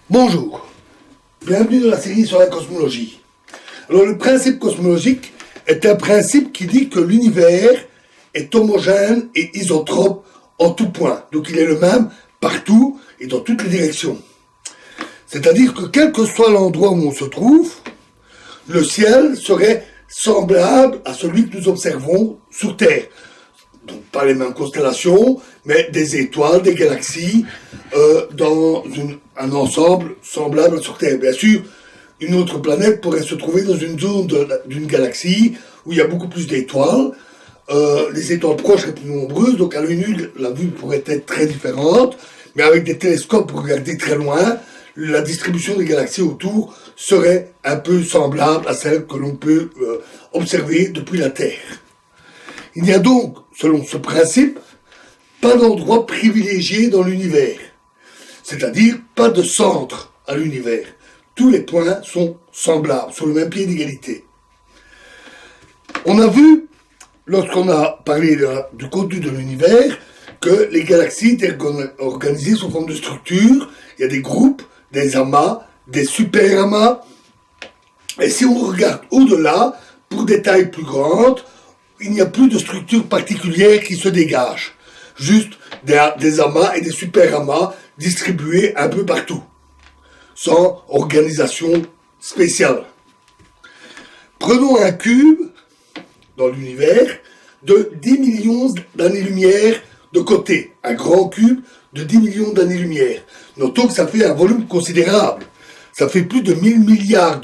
Bonjour, bienvenue dans la série sur la cosmologie. Alors le principe cosmologique est un principe qui dit que l'univers est homogène et isotrope en tout point. Donc il est le même partout et dans toutes les directions. C'est-à-dire que quel que soit l'endroit où on se trouve, le ciel serait semblable à celui que nous observons sur Terre. Donc pas les mêmes constellations, mais des étoiles, des galaxies, dans un ensemble semblable sur Terre. Bien sûr, une autre planète pourrait se trouver dans une zone d'une galaxie où il y a beaucoup plus d'étoiles. Les étoiles proches seraient plus nombreuses, donc à l'œil nu, la vue pourrait être très différente, mais avec des télescopes pour regarder très loin, la distribution des galaxies autour serait un peu semblable à celle que l'on peut observer depuis la Terre. Il n'y a donc, selon ce principe, pas d'endroit privilégié dans l'univers, c'est-à-dire pas de centre à l'univers. Tous les points sont semblables, sur le même pied d'égalité. On a vu, lorsqu'on a parlé du contenu de l'univers, que les galaxies étaient organisées sous forme de structures. Il y a des groupes, des amas, des super-amas. Et si on regarde au-delà, pour des tailles plus grandes, il n'y a plus de structure particulière qui se dégage. Juste des amas et des super-amas distribués un peu partout, sans organisation spéciale. Prenons un cube dans l'univers de 10 millions d'années-lumière de côté. Un grand cube de 10 millions d'années-lumière. Notons que ça fait un volume considérable. Ça fait plus de 1000 milliards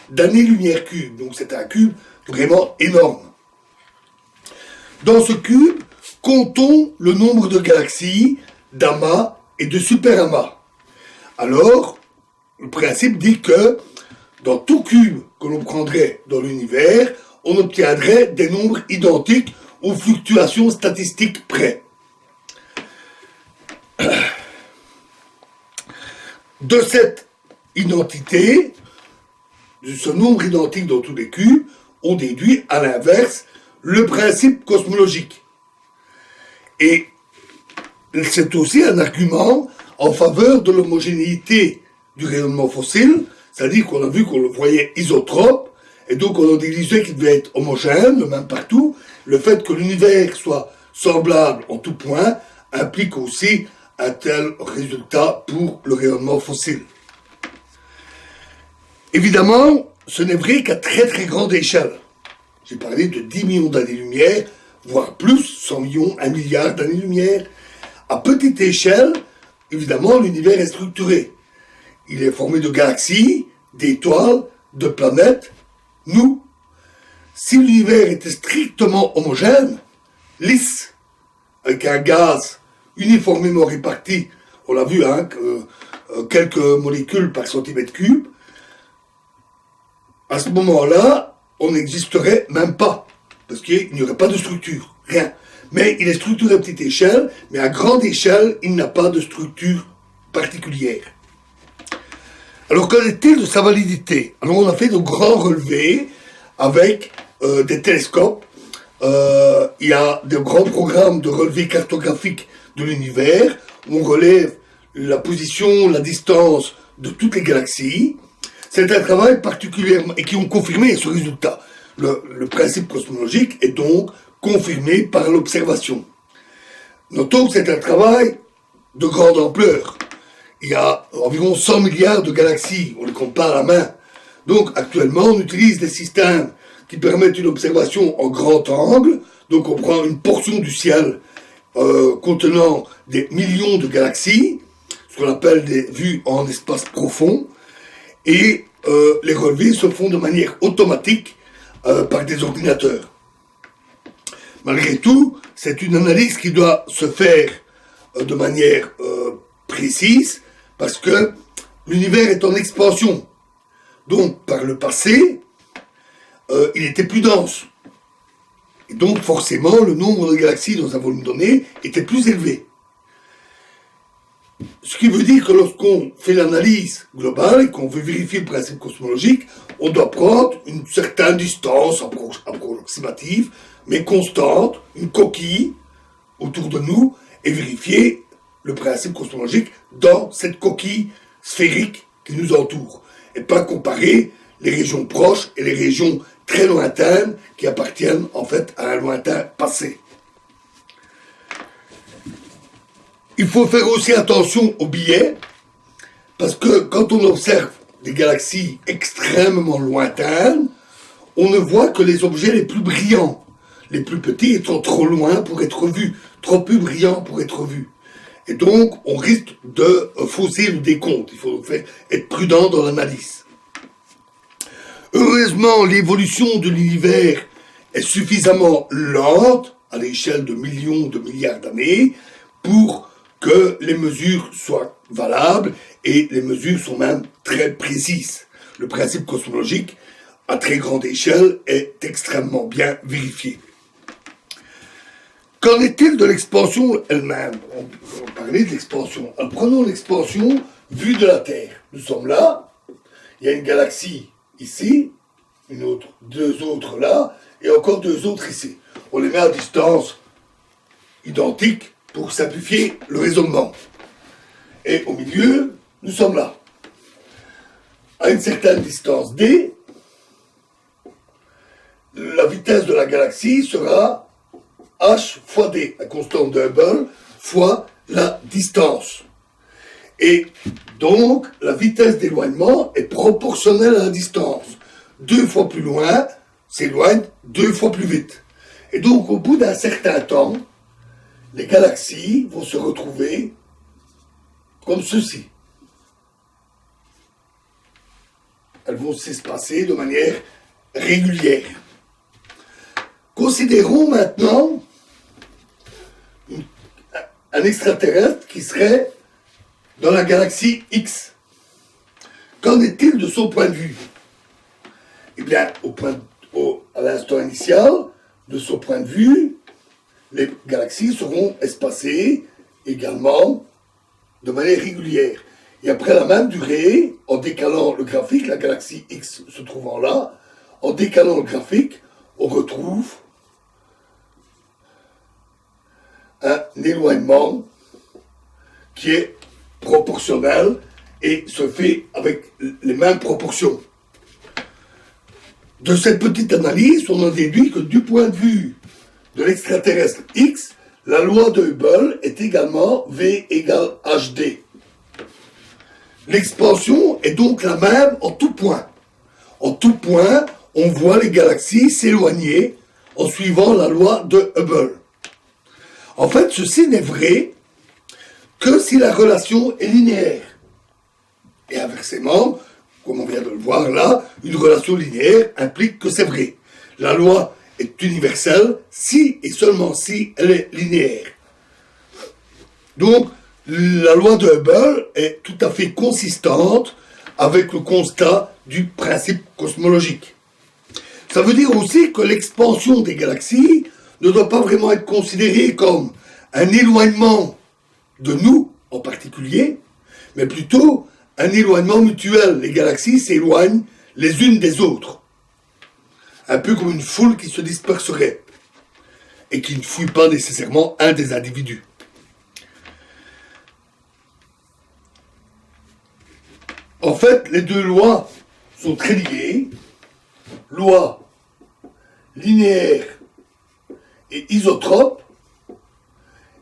d'années-lumière cube. Donc c'est un cube vraiment énorme. Dans ce cube, comptons le nombre de galaxies, d'amas et de super-amas. Alors, le principe dit que dans tout cube que l'on prendrait dans l'univers, on obtiendrait des nombres identiques aux fluctuations statistiques près. De cette identité, de ce nombre identique dans tous les cubes, on déduit à l'inverse le principe cosmologique. Et c'est aussi un argument en faveur de l'homogénéité du rayonnement fossile, c'est-à-dire qu'on a vu qu'on le voyait isotrope, et donc on en déduisait qu'il devait être homogène, le même partout. Le fait que l'univers soit semblable en tout point implique aussi un tel résultat pour le rayonnement fossile. Évidemment, ce n'est vrai qu'à très très grande échelle. J'ai parlé de 10 millions d'années-lumière, voire plus, 100 millions, 1 milliard d'années-lumière. À petite échelle, évidemment, l'univers est structuré. Il est formé de galaxies, d'étoiles, de planètes. Nous, si l'univers était strictement homogène, lisse, avec un gaz uniformément réparti, on l'a vu, quelques molécules par centimètre cube, à ce moment-là, on n'existerait même pas, parce qu'il n'y aurait pas de structure, rien. Mais il est structuré à petite échelle, mais à grande échelle, il n'a pas de structure particulière. Alors, qu'en est-il de sa validité? Alors, on a fait de grands relevés avec des télescopes. Il y a de grands programmes de relevés cartographiques de l'univers, où on relève la position, la distance de toutes les galaxies. C'est un travail particulièrement, et qui ont confirmé ce résultat. Le principe cosmologique est donc confirmé par l'observation. Notons que c'est un travail de grande ampleur. Il y a environ 100 milliards de galaxies, on les compte pas à la main. Donc actuellement, on utilise des systèmes qui permettent une observation en grand angle. Donc on prend une portion du ciel contenant des millions de galaxies, ce qu'on appelle des vues en espace profond, et les relevés se font de manière automatique par des ordinateurs. Malgré tout, c'est une analyse qui doit se faire de manière précise, parce que l'univers est en expansion. Donc, par le passé, il était plus dense. Et donc, forcément, le nombre de galaxies dans un volume donné était plus élevé. Ce qui veut dire que lorsqu'on fait l'analyse globale et qu'on veut vérifier le principe cosmologique, on doit prendre une certaine distance approximative, mais constante, une coquille autour de nous, et vérifier le principe cosmologique dans cette coquille sphériques qui nous entourent, et pas comparer les régions proches et les régions très lointaines qui appartiennent en fait à un lointain passé. Il faut faire aussi attention aux biais, parce que quand on observe des galaxies extrêmement lointaines, on ne voit que les objets les plus brillants. Les plus petits étant trop loin pour être vus, trop peu brillants pour être vus. Et donc, on risque de fausser le décompte. Il faut être prudent dans l'analyse. Heureusement, l'évolution de l'univers est suffisamment lente, à l'échelle de millions de milliards d'années, pour que les mesures soient valables, et les mesures sont même très précises. Le principe cosmologique, à très grande échelle, est extrêmement bien vérifié. Qu'en est-il de l'expansion elle-même? On peut parler de l'expansion. Alors, prenons l'expansion vue de la Terre. Nous sommes là, il y a une galaxie ici, deux autres là, et encore deux autres ici. On les met à distance identique pour simplifier le raisonnement. Et au milieu, nous sommes là. À une certaine distance d, la vitesse de la galaxie sera h fois d, la constante de Hubble, fois la distance. Et donc, la vitesse d'éloignement est proportionnelle à la distance. 2 fois plus loin s'éloigne 2 fois plus vite. Et donc, au bout d'un certain temps, les galaxies vont se retrouver comme ceci. Elles vont s'espacer de manière régulière. Considérons maintenant un extraterrestre qui serait dans la galaxie X. Qu'en est-il de son point de vue? Eh bien, à l'instant initial, de son point de vue, les galaxies seront espacées également de manière régulière. Et après la même durée, en décalant le graphique, la galaxie X se trouvant là, en décalant le graphique, on retrouve un éloignement qui est proportionnel et se fait avec les mêmes proportions. De cette petite analyse, on en déduit que du point de vue de l'extraterrestre X, la loi de Hubble est également V égale HD. L'expansion est donc la même en tout point. En tout point, on voit les galaxies s'éloigner en suivant la loi de Hubble. En fait, ceci n'est vrai que si la relation est linéaire. Et inversement, comme on vient de le voir là, une relation linéaire implique que c'est vrai. La loi est universelle si et seulement si elle est linéaire. Donc, la loi de Hubble est tout à fait consistante avec le constat du principe cosmologique. Ça veut dire aussi que l'expansion des galaxies ne doit pas vraiment être considérée comme un éloignement de nous en particulier, mais plutôt un éloignement mutuel. Les galaxies s'éloignent les unes des autres. Un peu comme une foule qui se disperserait et qui ne fouille pas nécessairement un des individus. En fait, les deux lois sont très liées. Loi linéaire et isotrope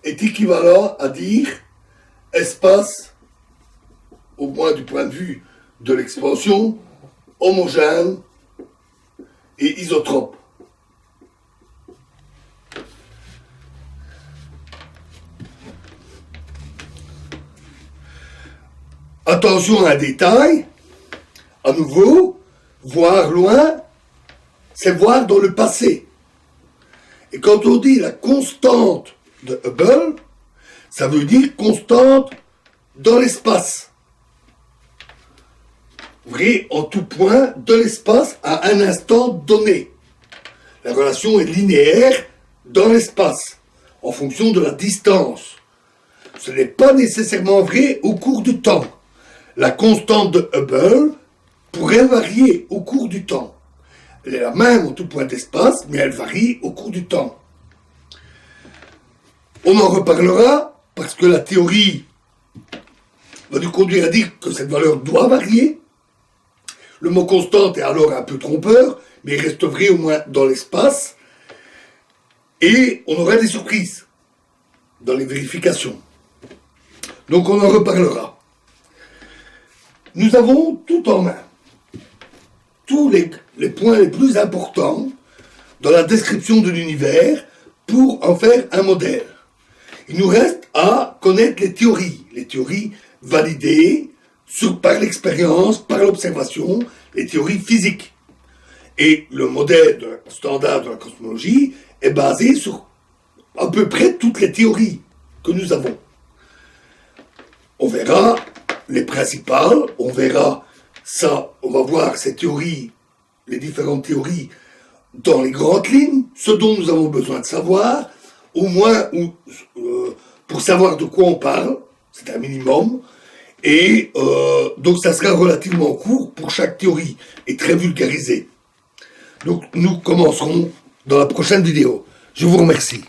est équivalent à dire espace, au moins du point de vue de l'expansion, homogène et isotrope. Attention à un détail, à nouveau, voir loin, c'est voir dans le passé. Et quand on dit la constante de Hubble, ça veut dire constante dans l'espace. Vrai en tout point de l'espace à un instant donné. La relation est linéaire dans l'espace, en fonction de la distance. Ce n'est pas nécessairement vrai au cours du temps. La constante de Hubble pourrait varier au cours du temps. Elle est la même en tout point d'espace, mais elle varie au cours du temps. On en reparlera parce que la théorie va nous conduire à dire que cette valeur doit varier. Le mot constante est alors un peu trompeur, mais il reste vrai au moins dans l'espace. Et on aura des surprises dans les vérifications. Donc on en reparlera. Nous avons tout en main. Tous les points les plus importants dans la description de l'univers pour en faire un modèle. Il nous reste à connaître les théories validées par l'expérience, par l'observation, les théories physiques. Et le modèle standard de la cosmologie est basé sur à peu près toutes les théories que nous avons. On verra les principales, on verra ça, on va voir ces théories, les différentes théories dans les grandes lignes, ce dont nous avons besoin de savoir, au moins pour savoir de quoi on parle, c'est un minimum, et donc ça sera relativement court pour chaque théorie et très vulgarisé. Donc nous commencerons dans la prochaine vidéo. Je vous remercie.